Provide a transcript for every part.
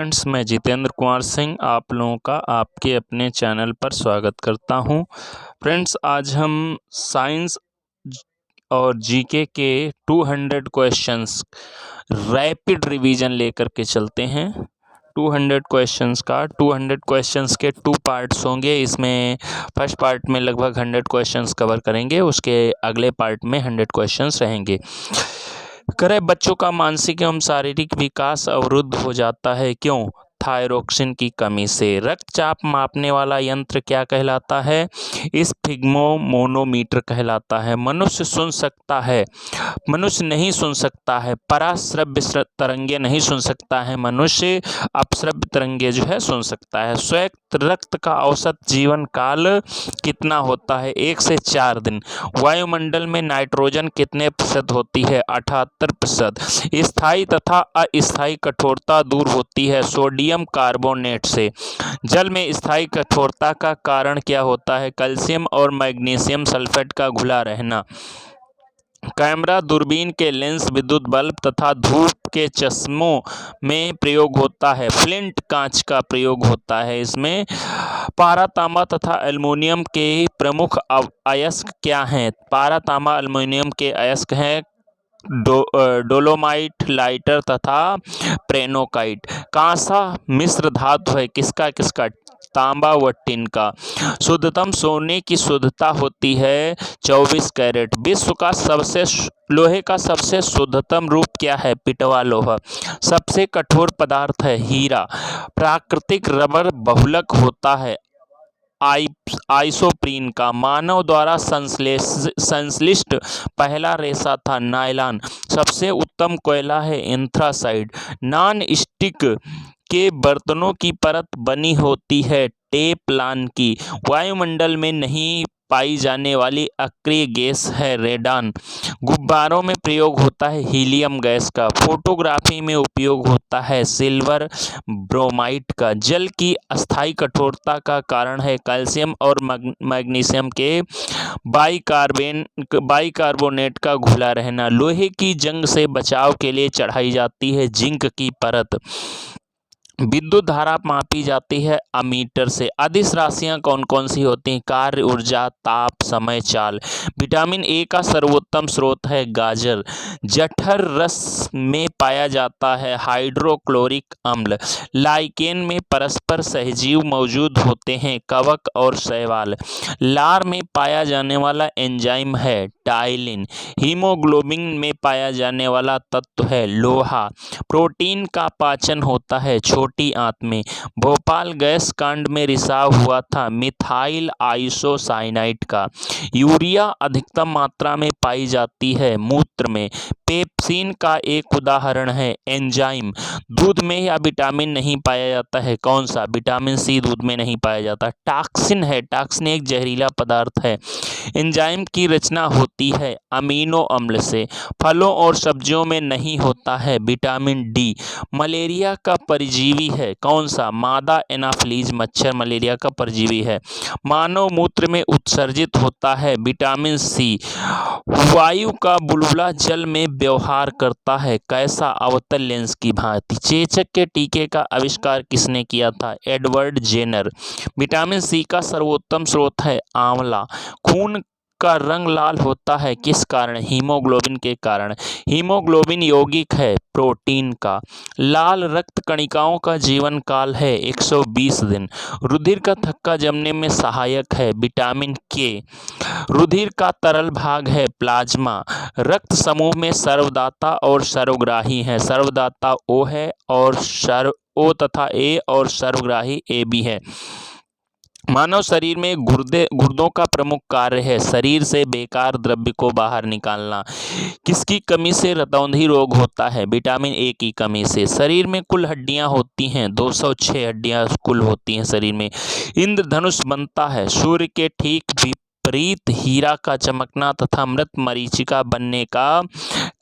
Friends, मैं जितेंद्र कुमार सिंह आप लोगों का आपके अपने चैनल पर स्वागत करता हूं। फ्रेंड्स, आज हम साइंस और जीके के 200 क्वेश्चंस रैपिड रिवीजन लेकर के चलते हैं। 200 क्वेश्चंस के 2 पार्ट्स होंगे। इसमें फर्स्ट पार्ट में लगभग 100 क्वेश्चंस कवर करेंगे, उसके अगले पार्ट में 100 क्वेश्चंस रहेंगे। करें बच्चों का मानसिक एवं शारीरिक विकास अवरुद्ध हो जाता है, क्यों? थायरोक्सिन की कमी से। रक्तचाप मापने वाला यंत्र क्या कहलाता है? स्फिग्मोमोनोमीटर कहलाता है। मनुष्य सुन सकता है, मनुष्य नहीं सुन सकता है। पराश्रव्य तरंगे नहीं सुन सकता है, मनुष्य अपश्रव्य तरंगे जो है सुन सकता है। स्वस्थ रक्त का औसत जीवन काल कितना होता है? 1 से 4 दिन। वायुमंडल में नाइट्रोजन कितने प्रतिशत होती है? 78%। स्थायी तथा अस्थायी कठोरता दूर होती है सोडियम कार्बोनेट से। जल में स्थायी कठोरता का कारण क्या होता है? कैल्शियम और मैग्नीशियम सल्फेट का घुला रहना। कैमरा, दूरबीन के लेंस, विद्युत बल्ब तथा धूप के चश्मों में प्रयोग होता है। फ्लिंट कांच का प्रयोग होता है इसमें। पारा, तांबा तथा एल्युमिनियम के प्रमुख अयस्क क्या हैं? पारा, तांबा, एल्युमिनियम के अयस्क हैं डोलोमाइट, लाइटर तथा प्रेनोकाइट। कांसा मिश्र धातु है, किसका किसका? तांबा व टिन का। शुद्धतम सोने की शुद्धता होती है 24 कैरेट। विश्व का लोहे का सबसे शुद्धतम रूप क्या है? पिटवा लोहा। सबसे कठोर पदार्थ है हीरा। प्राकृतिक रबर बहुलक होता है आइसोप्रीन का। मानव द्वारा संश्लिष्ट पहला रेशा था नायलॉन। सबसे उत्तम कोयला है एंथ्रासाइट। नॉन स्टिक के बर्तनों की परत बनी होती है टेफ्लॉन की। वायुमंडल में नहीं पाई जाने वाली अक्रिय गैस है रेडान। गुब्बारों में प्रयोग होता है हीलियम गैस का। फोटोग्राफी में उपयोग होता है सिल्वर ब्रोमाइड का। जल की अस्थायी कठोरता का कारण है कैल्शियम और मैग्नीशियम के बाइकार्बोनेट का घुला रहना। लोहे की जंग से बचाव के लिए चढ़ाई जाती है जिंक की परत। विद्युत धारा मापी जाती है अमीटर से। अदिश राशियां कौन कौन सी होती हैं? कार्य, ऊर्जा, ताप, समय, चाल। विटामिन ए का सर्वोत्तम स्रोत है गाजर। जठर रस में पाया जाता है हाइड्रोक्लोरिक अम्ल। लाइकेन में परस्पर सहजीव मौजूद होते हैं कवक और शैवाल। लार में पाया जाने वाला एंजाइम है टाइलिन। हीमोग्लोबिन में पाया जाने वाला तत्व है लोहा। प्रोटीन का पाचन होता है छोटी आंत में। भोपाल गैस कांड में रिसाव हुआ था मिथाइल आइसोसाइनाइड का। यूरिया अधिकतम मात्रा में पाई जाती है मूत्र में। पेप्सिन का एक उदाहरण है एंजाइम। दूध में या विटामिन नहीं पाया जाता है, कौन सा? विटामिन सी दूध में नहीं पाया जाता। टॉक्सिन है, टॉक्सिन एक जहरीला पदार्थ है। एंजाइम की रचना होती है अमीनो अम्ल से। फलों और सब्जियों में नहीं होता है विटामिन डी। मलेरिया का परजीवी है, कौन सा? मादा एनाफ्लीज मच्छर मलेरिया का परजीवी है। मानव मूत्र में उत्सर्जित होता है विटामिन सी। वायु का बुलबुला जल में व्यवहार करता है कैसा? अवतल लेंस की भांति। चेचक के टीके का आविष्कार किसने किया था? Edward Jenner. विटामिन सी का सर्वोत्तम स्रोत है आंवला। खून का रंग लाल होता है किस कारण? हीमोग्लोबिन के कारण। हीमोग्लोबिन यौगिक है प्रोटीन का। लाल रक्त कणिकाओं का जीवन काल है 120 दिन। रुधिर का थक्का जमने में सहायक है विटामिन के। रुधिर का तरल भाग है प्लाज्मा। रक्त समूह में सर्वदाता और सर्वग्राही है। सर्वदाता ओ है और ओ तथा ए और सर्वग्राही ए भी है। मानव शरीर में गुर्दों का प्रमुख कार्य है शरीर से बेकार द्रव्य को बाहर निकालना। किसकी कमी से रतौंधी रोग होता है? विटामिन ए की कमी से। शरीर में कुल हड्डियां होती हैं 206 हड्डियां कुल होती हैं शरीर में। इंद्रधनुष बनता है सूर्य के ठीक विपरीत हीरा का चमकना तथा मृत मरीचिका बनने का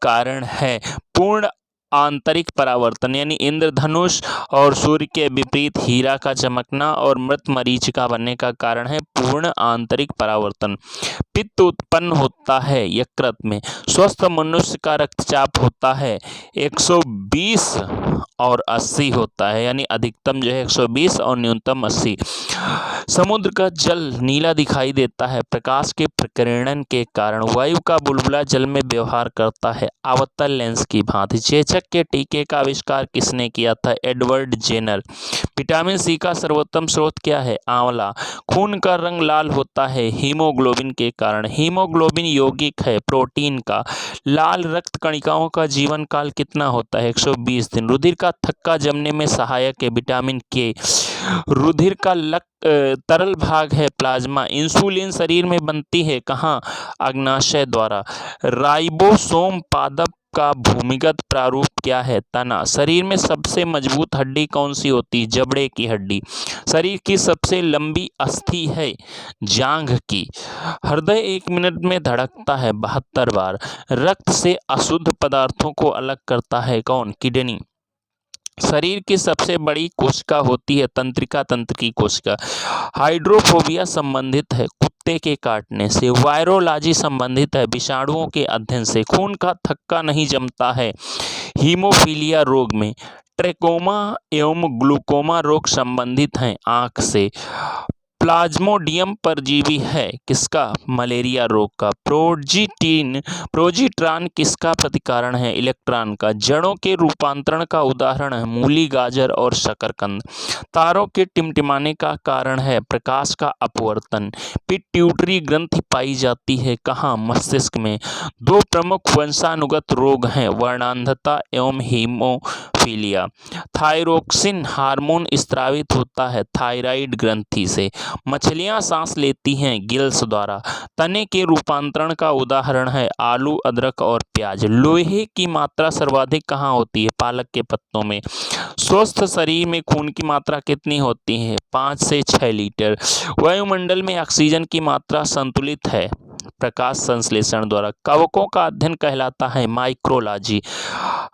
कारण है। पूर्ण आंतरिक परावर्तन यानी इंद्रधनुष और सूर्य के विपरीत हीरा का चमकना और मृत मरीचिका बनने का कारण है पूर्ण आंतरिक परावर्तन। पित्त उत्पन्न होता है यकृत में। स्वस्थ मनुष्य का रक्तचाप होता है 120 और 80 होता है, यानी अधिकतम जो है 120 और न्यूनतम 80। समुद्र का जल नीला दिखाई देता है प्रकाश के प्रकीर्णन के कारण। वायु का बुलबुला जल में व्यवहार करता है आवर्तन लेंस की भांति। चेचक के टीके का आविष्कार किसने किया था? Edward Jenner. विटामिन सी का सर्वोत्तम स्रोत क्या है? आंवला। खून का रंग लाल होता है हीमोग्लोबिन के कारण। हीमोग्लोबिन यौगिक है प्रोटीन का। लाल रक्त कणिकाओं का जीवन काल कितना होता है? 120 दिन। रुधिर का थक्का जमने में सहायक है विटामिन के। रुधिर का तरल भाग है प्लाज्मा। इंसुलिन शरीर में बनती है कहाँ? अग्नाशय द्वारा। राइबोसोम पादप का भूमिगत प्रारूप क्या है? तना। शरीर में सबसे मजबूत हड्डी कौन सी होती है? जबड़े की हड्डी। शरीर की सबसे लंबी अस्थि है जांघ की। हृदय 1 मिनट में धड़कता है 72 बार। रक्त से अशुद्ध पदार्थों को अलग करता है कौन? किडनी। शरीर की सबसे बड़ी कोशिका होती है तंत्रिका तंत्र की कोशिका। हाइड्रोफोबिया संबंधित है कुत्ते के काटने से। वायरोलॉजी संबंधित है विषाणुओं के अध्ययन से। खून का थक्का नहीं जमता है हीमोफीलिया रोग में। ट्रेकोमा एवं ग्लूकोमा रोग संबंधित हैं आँख से। प्लाज्मोडियम परजीवी है किसका? मलेरिया रोग का। प्रोजिट्रान किसका प्रतिकारण है? इलेक्ट्रॉन का। जड़ों के रूपांतरण का उदाहरण है मूली, गाजर और शकरकंद। तारों के टिमटिमाने का कारण है प्रकाश का अपवर्तन। पिट्यूटरी ग्रंथि पाई जाती है कहाँ? मस्तिष्क में। 2 प्रमुख वंशानुगत रोग हैं वर्णांधता एवं हीमोफीलिया। थायरोक्सिन हार्मोन स्रावित होता है थायराइड ग्रंथि से। मछलियां सांस लेती हैं गिल्स द्वारा। तने के रूपांतरण का उदाहरण है आलू, अदरक और प्याज। लोहे की मात्रा सर्वाधिक कहाँ होती है? पालक के पत्तों में। स्वस्थ शरीर में खून की मात्रा कितनी होती है? 5 से 6 लीटर। वायुमंडल में ऑक्सीजन की मात्रा संतुलित है प्रकाश संश्लेषण द्वारा। कवकों का अध्ययन कहलाता है माइक्रोलॉजी।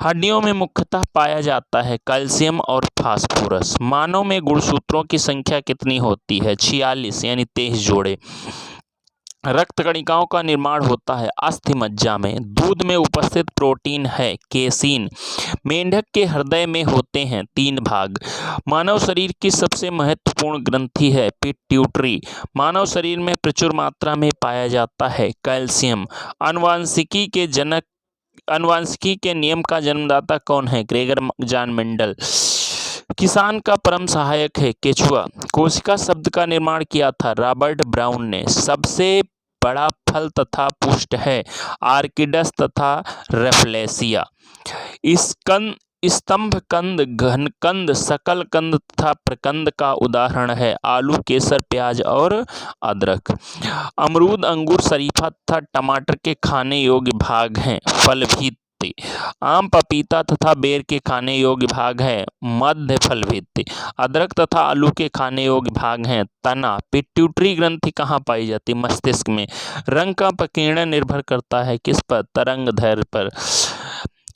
हड्डियों में मुख्यतः पाया जाता है कैल्शियम और फास्फोरस। मानव में गुणसूत्रों की संख्या कितनी होती है? 46 यानी 23 जोड़े। रक्त कणिकाओं का निर्माण होता है अस्थि मज्जा में। दूध में उपस्थित प्रोटीन है केसीन। मेंढक के हृदय में होते हैं 3 भाग। मानव शरीर की सबसे महत्वपूर्ण ग्रंथि है पिट्यूटरी। मानव शरीर में प्रचुर मात्रा में पाया जाता है कैल्शियम। अनुवांशिकी के नियम का जन्मदाता कौन है? Gregor John Mendel. किसान का परम सहायक है केचुआ। कोशिका शब्द का निर्माण किया था रॉबर्ट ब्राउन ने। सबसे बड़ा फल तथा पुष्ट है आर्किडस तथा रेफलेसिया। स्तंभ कंद, घनकंद, सकल कंद तथा प्रकंद का उदाहरण है आलू, केसर, प्याज और अदरक। अमरूद, अंगूर, शरीफा तथा टमाटर के खाने योग्य भाग हैं फल भित्ति। आम, पपीता तथा बेर के खाने योग्य भाग है मध्य फल भित्ति। अदरक तथा आलू के खाने योग्य भाग हैं तना। पिट्यूटरी ग्रंथि कहाँ पाई जाती है? मस्तिष्क में। रंग का प्रकीर्णन निर्भर करता है किस पर? तरंग दैर्ध्य पर।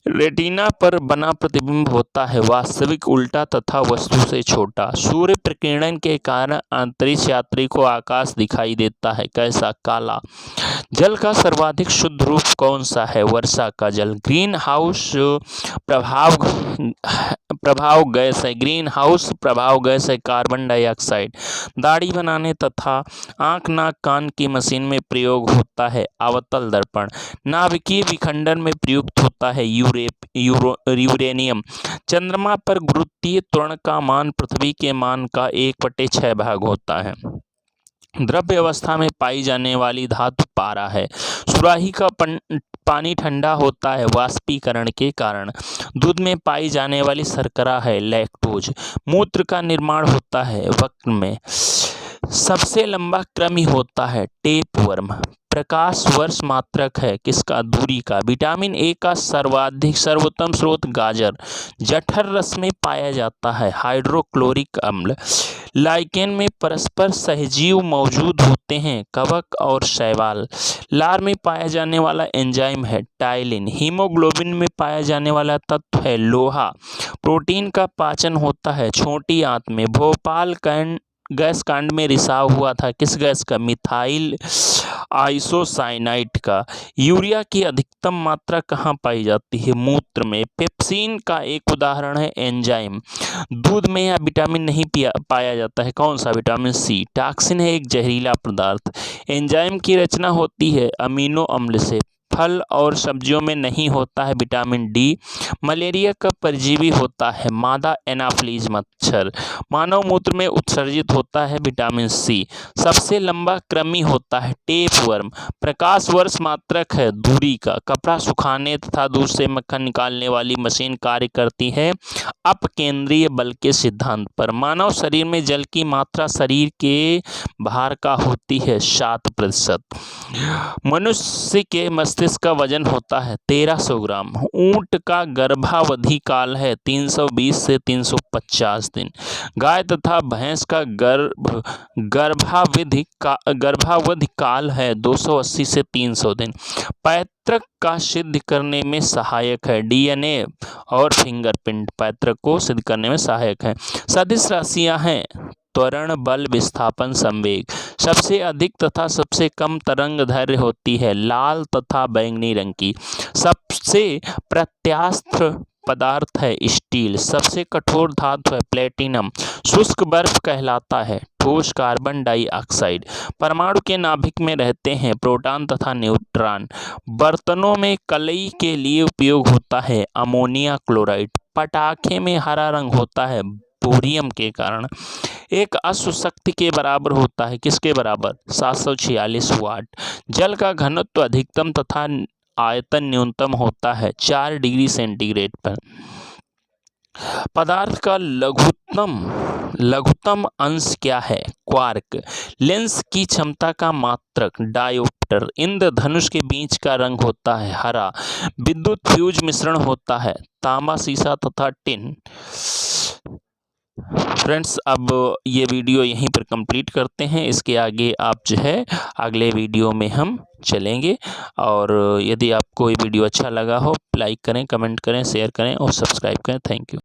रेटिना पर बना प्रतिबिंब होता है वास्तविक, उल्टा तथा वस्तु से छोटा। सूर्य प्रकीर्णन के कारण अंतरिक्ष यात्री को आकाश दिखाई देता है कैसा? काला। जल का सर्वाधिक शुद्ध रूप कौन सा है? वर्षा का जल। ग्रीन हाउस प्रभाव गैस है। ग्रीन हाउस प्रभाव गैस है कार्बन डाइऑक्साइड। दाढ़ी बनाने तथा आंख, नाक, कान की मशीन में प्रयोग होता है अवतल दर्पण। नाभिकीय विखंडन में प्रयुक्त होता है यूरेनियम। चंद्रमा पर गुरुत्वीय त्वरण का मान पृथ्वी के मान का 1/6 भाग होता है। द्रव्य अवस्था में पाई जाने वाली धातु पारा है। सुराही का पानी ठंडा होता है वाष्पीकरण के कारण। दूध में पाई जाने वाली शर्करा है लैक्टोज। मूत्र का निर्माण होता है वक्र में। सबसे लंबा कृमि होता है टेपवर्म। प्रकाश वर्ष मात्रक है किसका? दूरी का। विटामिन ए का सर्वोत्तम स्रोत गाजर। जठर रस में पाया जाता है हाइड्रोक्लोरिक अम्ल। लाइकेन में परस्पर सहजीव मौजूद होते हैं, कवक और शैवाल। लार में पाया जाने वाला एंजाइम है टाइलिन। हीमोग्लोबिन में पाया जाने वाला तत्व है लोहा। प्रोटीन का पाचन होता है छोटी आंत में। भोपाल गैस कांड में रिसाव हुआ था किस गैस का? मिथाइल आइसोसाइनाइड का। यूरिया की अधिकतम मात्रा कहाँ पाई जाती है? मूत्र में। पेप्सिन का एक उदाहरण है एंजाइम। दूध में यह विटामिन नहीं पाया जाता है, कौन सा? Vitamin C. टॉक्सिन है एक जहरीला पदार्थ। एंजाइम की रचना होती है अमीनो अम्ल से। फल और सब्जियों में नहीं होता है विटामिन डी। मलेरिया का परजीवी होता है मादा एनाफ्लीज मच्छर। मानव मूत्र में उत्सर्जित होता है विटामिन सी। सबसे लंबा कृमि होता है टेपवर्म। प्रकाश वर्ष मात्रक है दूरी का। कपड़ा सुखाने तथा दूध से मक्खन निकालने वाली मशीन कार्य करती है अपकेंद्रीय बल के सिद्धांत पर। मानव शरीर में जल की मात्रा शरीर के भार का होती है 7%। मनुष्य के मस्तिष्क का वजन होता है 1300 ग्राम। ऊंट का गर्भावधि काल है 320 से 350 दिन। गाय तथा भैंस का गर्भावधि काल है 280 से 300 दिन। पैतृक का सिद्ध करने में सहायक है डीएनए और फिंगरप्रिंट। पैतृक को सिद्ध करने में सहायक है। सदिश राशियां हैं त्वरण, बल, विस्थापन, संवेग। सबसे अधिक तथा सबसे कम तरंग दैर्घ्य होती है लाल तथा बैंगनी रंग की। सबसे प्रत्यास्थ पदार्थ है स्टील। सबसे कठोर धातु है प्लेटिनम। शुष्क बर्फ कहलाता है ठोस कार्बन डाइऑक्साइड। परमाणु के नाभिक में रहते हैं प्रोटॉन तथा न्यूट्रॉन। बर्तनों में कलई के लिए उपयोग होता है अमोनिया क्लोराइड। पटाखे में हरा रंग होता है बोरियम के कारण। एक अश्व शक्ति के बराबर होता है, किसके बराबर? 746 वाट। जल का घनत्व अधिकतम तथा आयतन न्यूनतम होता है 4 डिग्री सेंटीग्रेड पर। पदार्थ का लघुत्तम अंश क्या है? क्वार्क। लेंस की क्षमता का मात्रक डायोप्टर। इंद्रधनुष के बीच का रंग होता है हरा। विद्युत फ्यूज मिश्रण होता है तांबा, सीसा तथा टिन। फ्रेंड्स, अब ये वीडियो यहीं पर कंप्लीट करते हैं। इसके आगे आप जो है अगले वीडियो में हम चलेंगे। और यदि आपको ये वीडियो अच्छा लगा हो लाइक करें, कमेंट करें, शेयर करें और सब्सक्राइब करें। Thank you.